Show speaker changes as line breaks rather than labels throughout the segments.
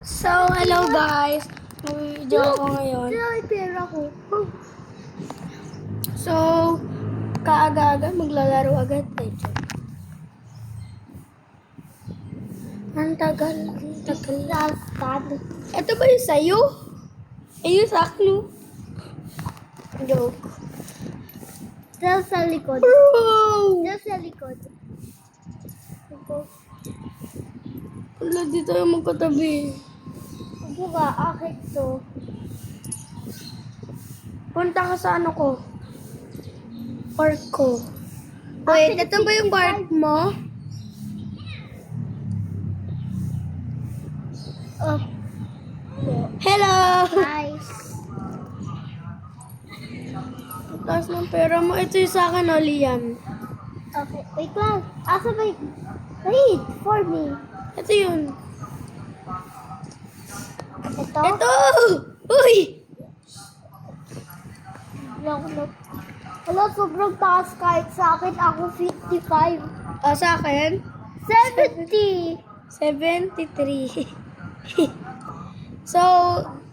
So, hello guys. Mag-video ako ngayon.
Sila may pera ko.
So, kaaga-aga maglalaro agad. Ang tagal.
Lastan.
Ito ba yung sa'yo? Yung sa akin, no? Joke.
Sila sa likod.
Bro!
Sila sa likod. Ito.
Wala, di tayo magkatabi.
Ito ka, akin to.
Punta ka sa ano ko? Park ko. Wait, ito ba yung park mo?
Oh.
Hello!
Hi.
Taas ng pera mo. Ito yung sa akin, o, Liam.
Okay, wait lang. Asa ba wait, for me.
Ito yun.
Ito?
Ito! Uy!
Look. Wala, sobrang taas kahit sa akin. Ako 55.
Sa akin?
70.
73. So,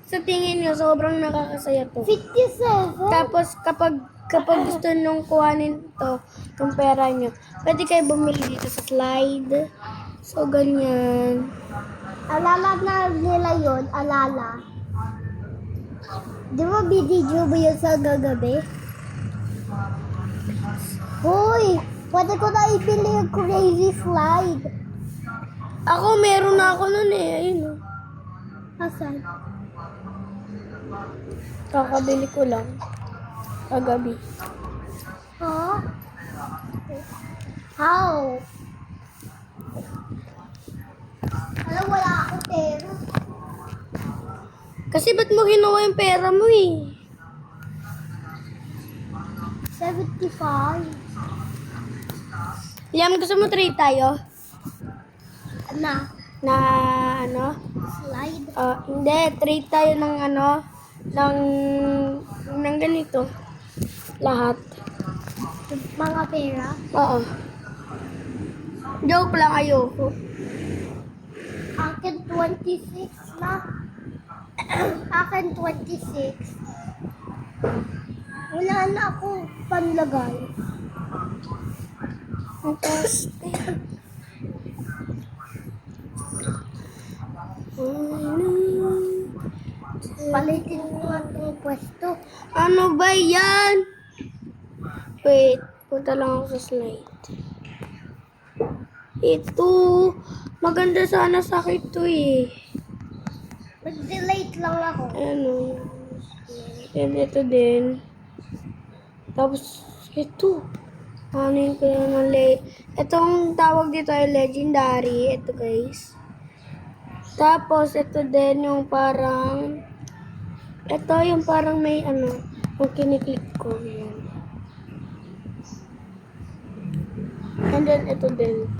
sa tingin nyo, sobrang nakakasaya to.
57.
Tapos, kapag gusto nung kuhanin to, yung pera nyo, pwede kayo bumili dito sa slide. So, ganyan.
Alala na nila yun, alala. Di ba video ba yun sa gagabi? Hoy! Pwede ko na ibili yung crazy slide.
Ako, meron na ako nun eh. Ayun o.
Asan?
Kakabili ko lang. Kagabi.
Huh? How? Alam, wala ako pera.
Kasi ba't mo kinuha yung pera mo eh?
75.
Liam, gusto mo trade tayo?
Na,
Na ano?
slide.
Hindi, trade tayo ng ano? Ng ganito. Lahat.
Mga pera.
Oo. Joke lang, ayoko.
Akin 26 na. Akin 26. Wala na ako panlagay.
Ang taas.
Palitin ko nga itong pwesto.
Ano ba yan? Wait, punta lang ako sa slide. Ito, maganda sana sa akin ito eh.
Nag-delete lang ako.
Ano? And ito din. Tapos, ito. Ano yung kailangan itong tawag dito ay legendary. Ito guys. Tapos, ito din yung parang ito yung parang may ano yung kiniklik ko. Yan. And then, ito din.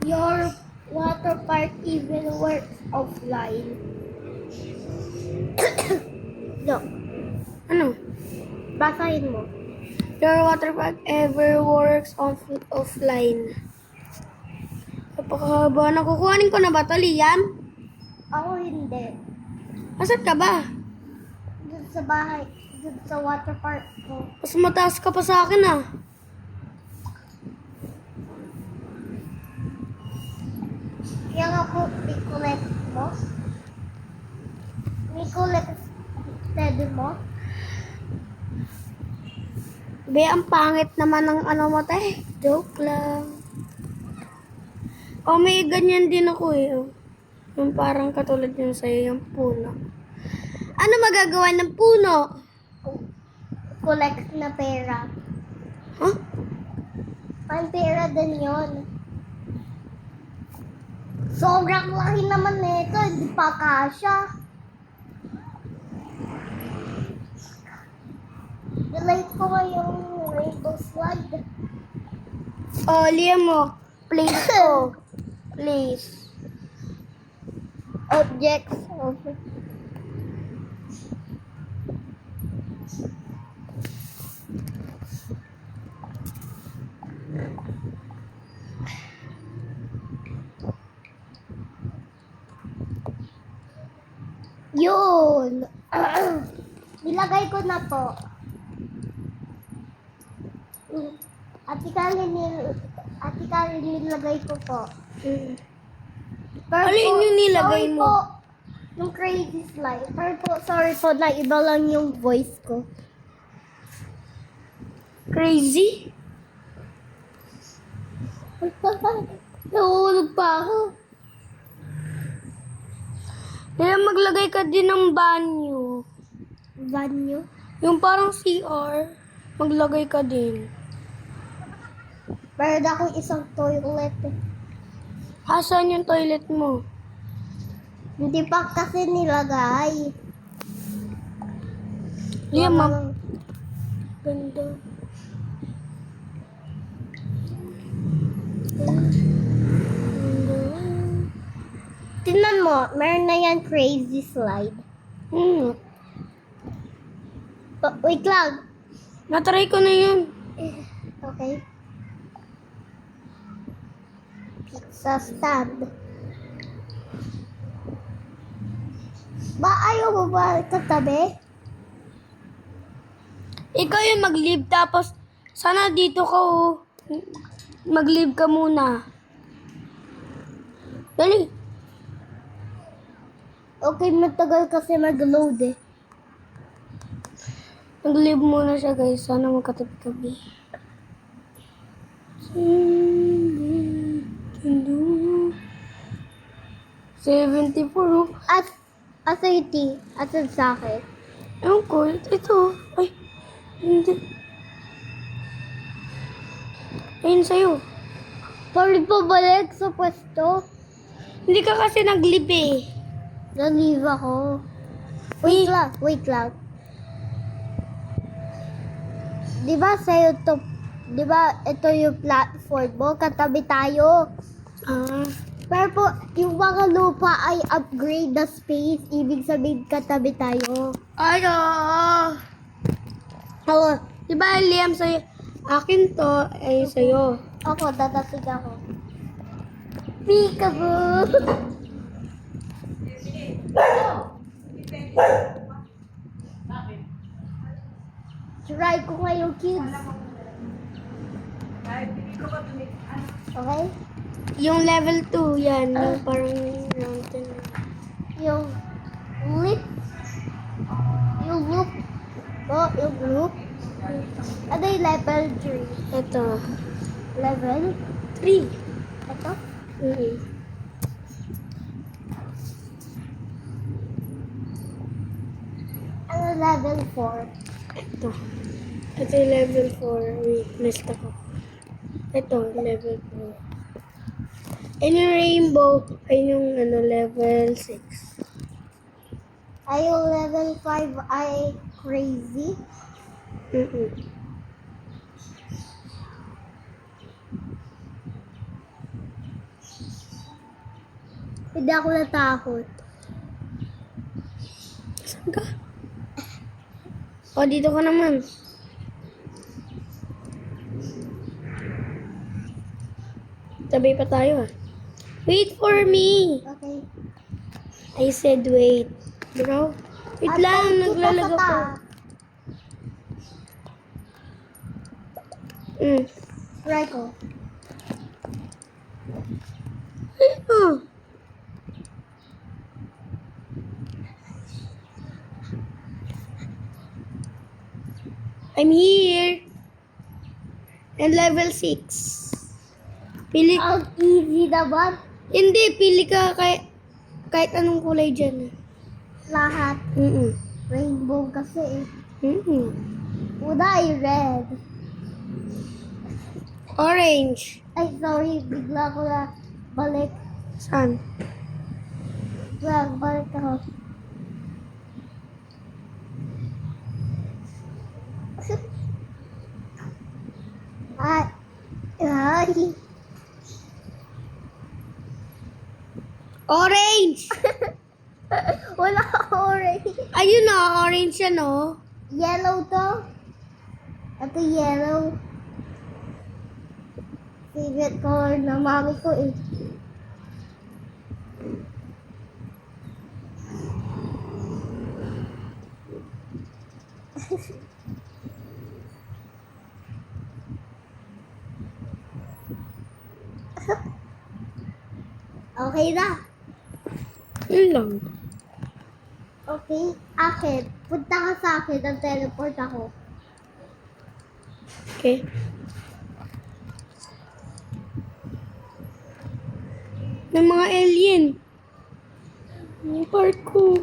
Your water park even works offline. No.
Ano?
Basahin mo.
Your water park ever works offline. Napakahaba na. Kukuhanin ko na ba ito, Liam?
Ako hindi.
Asan ka ba?
Dun sa bahay. Dun sa water park ko.
Mas mataas ka pa sa akin ah.
Kaya nga po, i-collect mo. I-collect steady mo.
Be, ang pangit naman ng ano mo, te. Joke lang. Oh, may ganyan din ako eh. Oh. Yung parang katulad yung sa'yo, yung puno. Ano magagawa ng puno?
Collect na pera.
Huh?
Ang pera din yun. Sobrang laki naman nito. Hindi pa kasha. Delete ko nga yung rainbow slide.
Oh, Liam mo. Please ko. Please.
Objects. Yun. Nilagay ko na po. Ate Karen, nilagay ko po.
Mm.
Pero
Alin
po,
yung nilagay
sorry
mo?
Po, yung crazy slide. Pero po, sorry po, na iba lang yung voice ko.
Crazy?
Nahulog pa ako.
Kaya maglagay ka din ng banyo.
Banyo?
Yung parang CR, maglagay ka din.
Meron akong isang toilet eh.
Asan yung toilet mo?
Hindi pa kasi nilagay.
Liam,
Walang-
ganda.
Tingnan mo, meron na yan crazy slide.
Hmm.
Oh, wait lang.
Natry ko na yun.
Okay. Pizza stand. Ba, ayaw mo ba katabi?
Ikaw yung mag-leave tapos sana dito ka mag-leave ka muna. Dali.
Okay, matagal kasi mag-load eh.
Mag-leave muna siya guys. Sana magkatabi-tabi. 74.
At 30. At sa akin.
Ewan ko. Ito. Ay. Hindi. Ayun sa'yo.
Sorry po, balik sa pwesto.
Hindi ka kasi nag-leave eh.
Na-leave ako. Wait lang, wait lang. Di ba sa'yo to, di ba ito yung platform mo, katabi tayo.
Ah.
Pero po, yung mga lupa ay upgrade the space, ibig sabihin katabi tayo.
Ay, oo. Oo. Di ba, Liam, sa'yo? Akin to, ay sa'yo.
Ako, dadating ako. Peekaboo! Try ko ngayon, kids. Okay?
Yung level 2, yan. Yung parang mountain.
Yung lip. Yung loop. Oh, yung loop. Ano yung level 3?
Ito.
Level
3.
Ito?
Mm-hmm.
Ano level 4?
Ito. Ito yung level 4. Wait, missed ako. Ito, level 4. And yung rainbow, ay yung level 6.
Ay, yung level 5 ay crazy.
Mm-mm.
Hindi ako natakot.
Saan ka? O, dito ka naman. Sabay pa tayo ah. Wait for me!
Okay.
I said wait. Bro, wait
At
lang,
kita
naglalago
sa
ko.
Try ko.
Oh. I'm here. And level 6. Pili.
Ang easy naman.
Hindi, pili ka kahit anong kulay dyan.
Lahat.
Mm-mm.
Rainbow kasi eh.
Mm-mm.
Una ay red.
Orange.
Ay, sorry. Bigla ko na balik.
Saan?
Balik ako. Ay.
Orange!
Wala orange.
Ayun o, orange yan o.
Yellow to. Ito yellow. Favorite color na mami ko eh. Okay na.
Yun lang.
Okay, akin. Punta ka sa akin, ang teleport ako.
Okay. May mga alien. Yung parkour.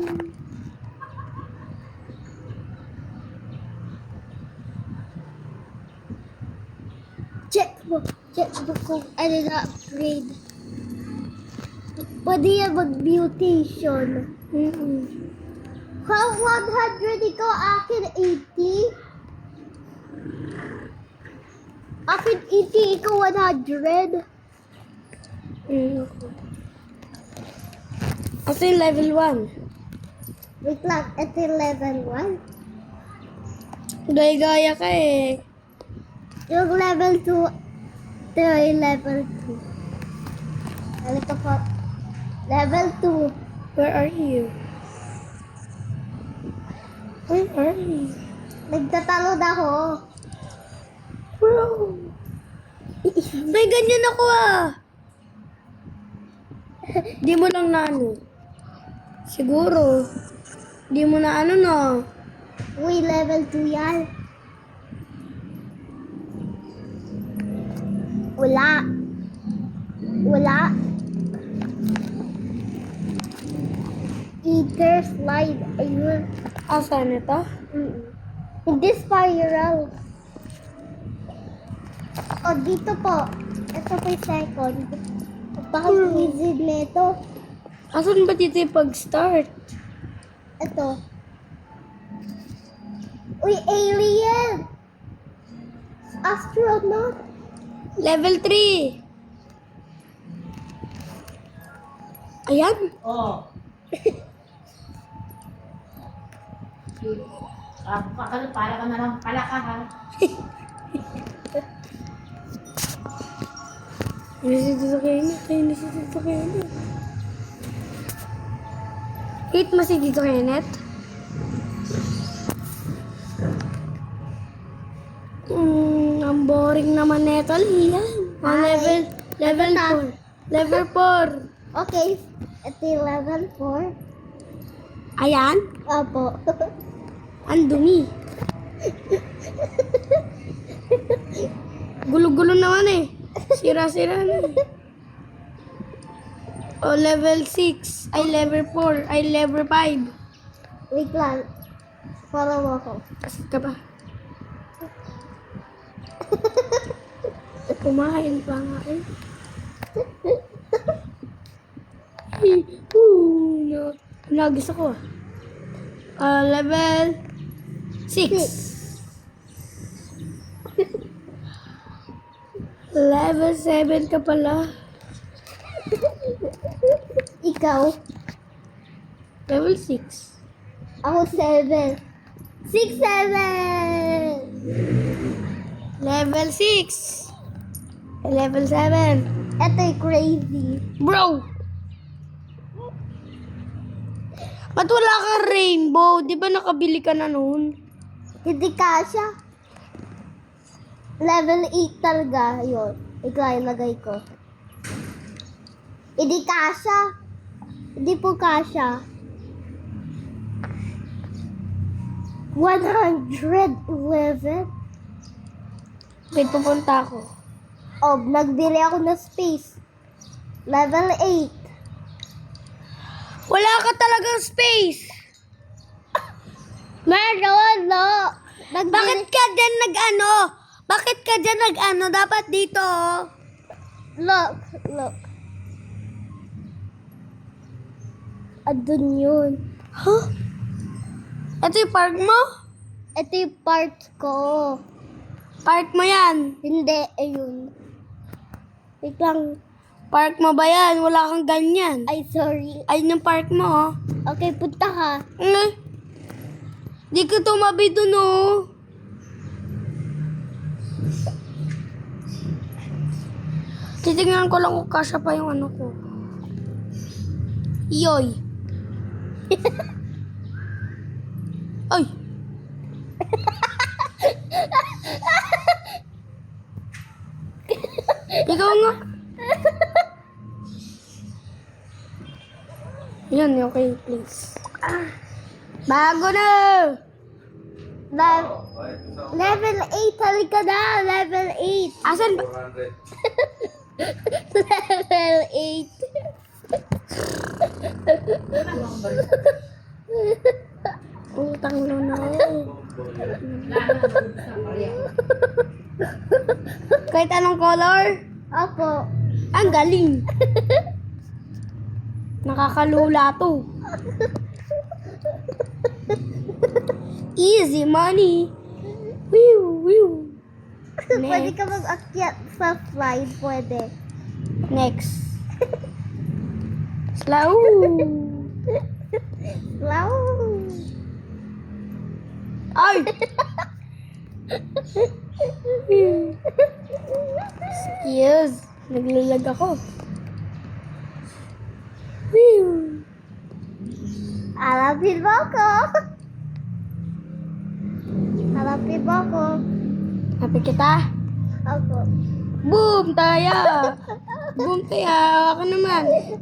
Checkbook kung ano na upgrade. Pwede yan mag-mutation. How 100 ikaw, akin 80? Akin 80, ikaw 100?
Ito yung level 1.
Wait lang, ito yung level 1.
Gaya-gaya ka eh.
Yung level 2, ito yung level 2. Ano ito po? Level 2.
Where are you? Where are you?
Nagtatalon ako.
Bro. May ganyan ako ah. Di mo lang na ano. Siguro. Di mo na ano no.
Uy, level 2 yan. Wala. Wala. Eater slide. Ayun.
Asan ito?
Hindi spiral. O, dito po. Ito po yung second. Napaka-easy nito.
Asan ba dito yung pag-start?
Ito. Uy, alien! Astronaut!
Level 3. Ayan.
Oo. Para ka na lang pala ka ha.
Hindi dito kayo na. Hindi dito kayo na. Hit mo si Dito Kenneth. Ang boring naman neto. Yan. Level 4. Level 4.
Okay. Ito yung level 4.
Ayan.
Opo.
Ang dumi. Gulo-gulo naman eh. Sira-sira na eh. O, level 6. Ay, level 4. Ay, level 5.
Wait lang. Follow ako.
Kasi ka ba? Kumain pa nga eh. No. Nagis ako ah. Level 6. Level 7 ka pala.
Ikaw?
Level 6.
Ako 7. 6, 7!
Level 6. Level 7.
Ito yung crazy.
Bro! Ba't wala kang rainbow? Di ba nakabili ka na noon?
Hindi kasha. Level 8 talaga yun. Ikaw ilagay ko. Hindi kasha. Hindi po kasha. 111.
Wait, pupunta ako.
Oh, nagbili ako ng space. Level 8.
Wala ka talagang space!
Meron, no.
Bakit ka dyan nag-ano? Bakit ka dyan nag-ano? Dapat dito.
Look, look. Andun yun.
Huh? Ito yung park mo?
Ito yung part ko.
Park mo yan.
Hindi, ayun. Wait lang.
Park mo ba yan? Wala kang ganyan.
Ay, sorry.
Ayun yung park mo, oh.
Okay, punta ka.
Di ka tumabi dun, oh. Titignan ko lang kung kasya pa yung ano ko. Yoy. Ay. Ikaw nga. Yun, okay, please. Bago na!
Level 8, halika na! Level 8!
Asan ba?
Level 8!
Utang na. Kahit anong color?
Opo.
Ang galing. Nakakalula to. Easy money. Wiw, wiw.
Pwede
Next.
ka mag-akyat sa slide, pwede.
Next. Slow.
Wow!
Ay! Excuse. Naglalag ako. Wiw.
Harapin mo ako! Harapin mo ako.
Happy kita?
Opo.
Boom! Taya! Boom, taya! Ako naman.
Okay.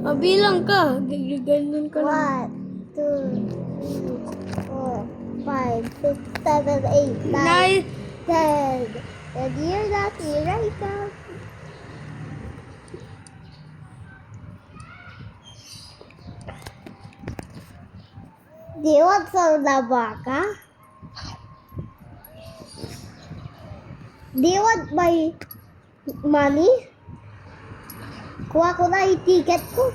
Mabilang ka. Ganun ka lang.
1, 2, 3, 4, 5, 6, 7, 8, 9,
Nice.
10. And you're not here right now. Do you want some labaka? Do you want my money? Kuha ko na yung ticket ko.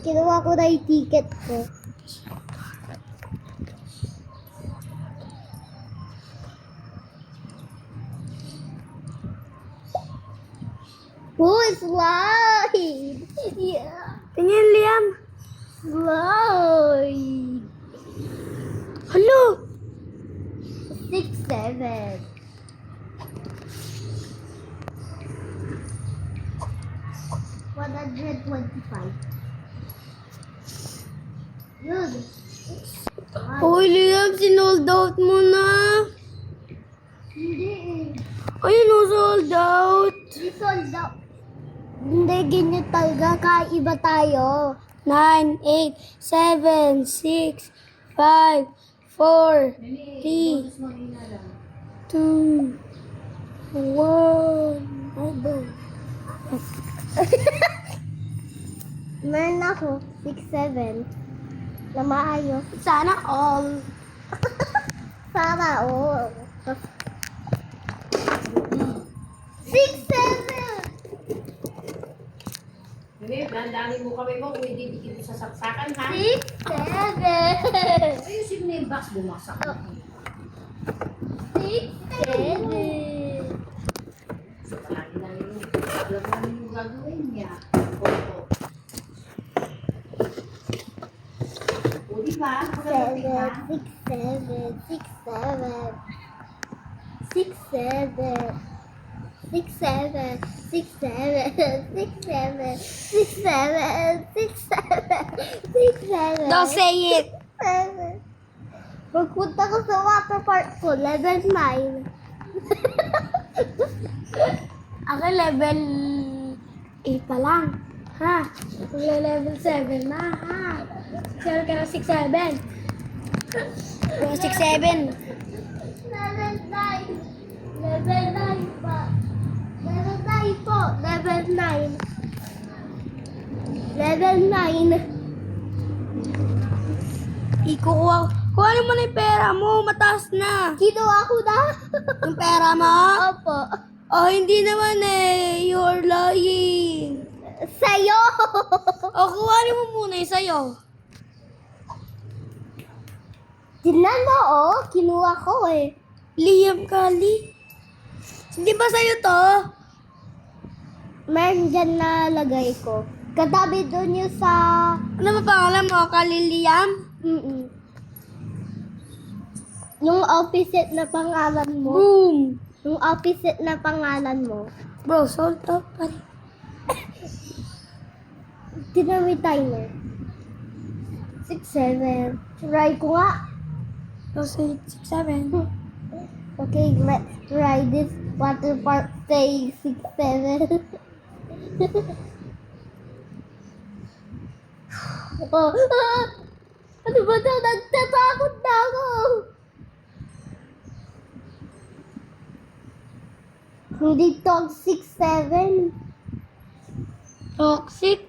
Kinuha ko na yung ticket ko. Oh, slide! Yeah,
Tingin, Liam.
slide!
Hello.
6, 7. $125. Yun.
Hoy, Liam. Sinold out mo na.
Hindi eh.
Ayun, no, sold out.
Di sold out. Hindi, ganyan talaga. Kaiba tayo.
9, 8, 7, 6, 5, 4, 3, 2, 1. Ay, ba?
Meron ako. 6, 7. Na maayos.
Sana all.
Sana all. 6, 7.
Hindi, dandangin mo kami mo kung hindi dikit sa saksakan, ha?
6, 7.
Ayusin mo yung box, bumaksak.
6, 7.
So, palagi lang yung alam namin yung gagawin niya. Oo. O, di ba? Magagaling ka.
7, 6, 7. 6, 7. 6, 7. 6, 7. 6, 7. 6, 7. 6, 7. 6, 7.
Don't say it.
7. Magpunta ko sa water park ko, level 9.
Ako level 8 pa lang. Ha? Level 7 na, ha? Sir ka na 6-7. 6-7.
Level 9. Level 9 pa. Level 9 po. Level 9. Level 9.
Ikukuha. Kuha mo na yung pera mo. Mataas na.
Kinuha ko na.
Yung pera mo?
Opo.
Oh, hindi naman eh. You're lying.
Sa'yo.
Oh, kuhanin mo muna yung sa'yo.
Tingnan mo, oh. Kinuha ko eh.
Liam Kali. Hindi ba sa'yo to?
Meron dyan na lagay ko. Katabi doon yung sa...
Ano ba pangalan mo? Kali Liam?
Mm-mm. Yung opposite na pangalan mo.
Boom.
Yung opposite na pangalan mo.
Bro, sold out pa rin.
Tingnan mo yung timer. 6, 7. Try ko nga.
So, say 6-7.
Okay, let's try this water park. Say 6, 7. Oh, ano ba ito? Nagtatakot na ako. Hindi toxic 7.
Toxic.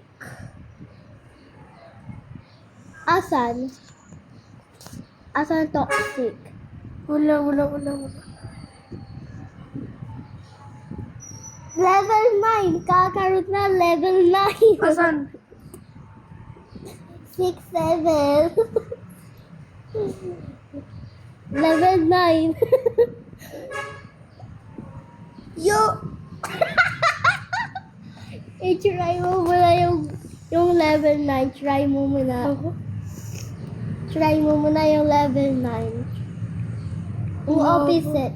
Asan? Asan toxic?
Wala.
Level 9. Kakaroon na level 9.
Asan?
6, 7. Level 9.
Yo!
I-try mo muna yung level 9. Try mo muna. Try mo muna yung level 9. Yung
Wow.
opposite.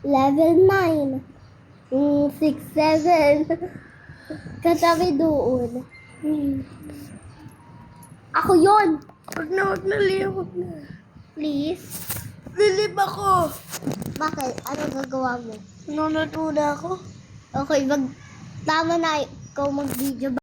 Level 9. Yung 6, 7. Katabi doon. Ako yon.
Wag na, Leo. Wag na.
Please.
Lilib ako.
Bakit? Ano gagawa mo?
Nanonood muna ako.
Okay, tama na ikaw mag-video.